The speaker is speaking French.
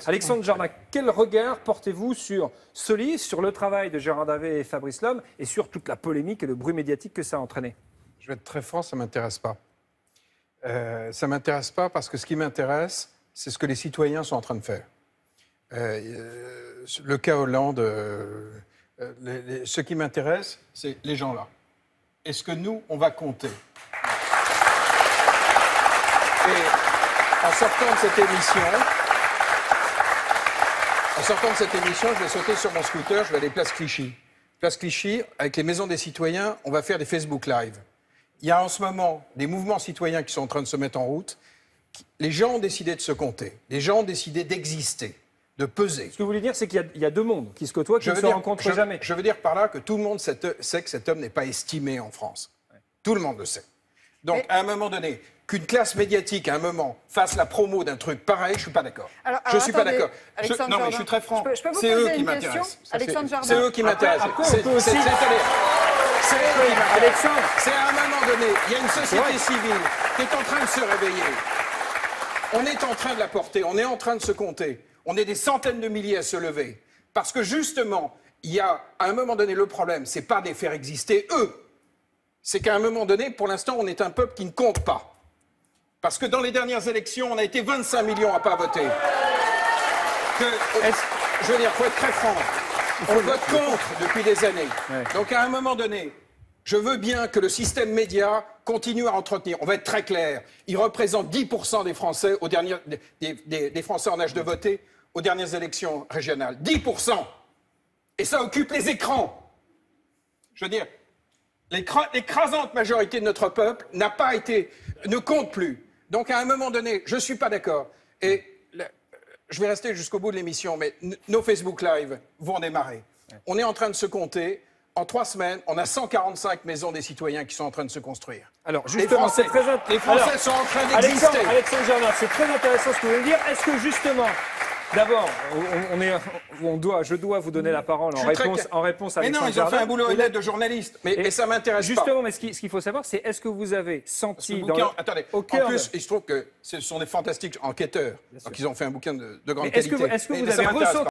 Alexandre Jardin, quel regard portez-vous sur ce livre, sur le travail de Gérard Davet et Fabrice Lhomme et sur toute la polémique et le bruit médiatique que ça a entraîné? Je vais être très franc, ça ne m'intéresse pas. Ça ne m'intéresse pas parce que ce qui m'intéresse, c'est ce que les citoyens sont en train de faire. Le cas Hollande, ce qui m'intéresse, c'est les gens là. Est-ce que nous, on va compter? Et en sortant de cette émission, je vais sauter sur mon scooter, je vais aller place Clichy. Place Clichy, avec les maisons des citoyens, on va faire des Facebook Live. Il y a en ce moment des mouvements citoyens qui sont en train de se mettre en route. Les gens ont décidé de se compter. Les gens ont décidé d'exister, de peser. Ce que vous voulez dire, c'est qu'il y a deux mondes qui se côtoient, qui ne se rencontrent jamais. Je veux dire par là que tout le monde sait que cet homme n'est pas estimé en France. Ouais. Tout le monde le sait. Donc, à un moment donné, qu'une classe médiatique, à un moment, fasse la promo d'un truc pareil, je ne suis pas d'accord. Je ne suis pas d'accord. Non, mais je suis très franc. C'est eux qui m'intéressent. C'est eux qui m'intéressent. Alexandre, c'est à un moment donné, il y a une société civile qui est en train de se réveiller. On est en train de la porter, on est en train de se compter. On est des centaines de milliers à se lever. Parce que justement, il y a à un moment donné, le problème, c'est pas de les faire exister eux. C'est qu'à un moment donné, pour l'instant, on est un peuple qui ne compte pas. Parce que dans les dernières élections, on a été 25 millions à pas voter. Je veux dire, il faut être très franc. On vote contre depuis des années. Ouais. Donc à un moment donné, je veux bien que le système média continue à entretenir. On va être très clair. Il représente 10% des Français, des Français en âge de voter aux dernières élections régionales. 10%. Et ça occupe les écrans. Je veux dire, l'écrasante majorité de notre peuple ne compte plus. Donc à un moment donné, je ne suis pas d'accord. Et je vais rester jusqu'au bout de l'émission, mais nos Facebook Live vont démarrer. On est en train de se compter. En 3 semaines, on a 145 maisons des citoyens qui sont en train de se construire. Alors justement, c'est très intéressant. Les Français sont en train d'exister. Alexandre Jardin, c'est très intéressant ce que vous voulez dire. Est-ce que justement, d'abord, je dois vous donner la parole en réponse à Alexandre Jardin. Mais non, ils ont fait un boulot honnête de journaliste. Mais ça m'intéresse pas. Justement, mais ce qu'il faut savoir, c'est est-ce que vous avez senti Attendez, en plus, il se trouve que ce sont des fantastiques enquêteurs. Donc ils ont fait un bouquin de grande qualité. Est-ce que vous avez ressenti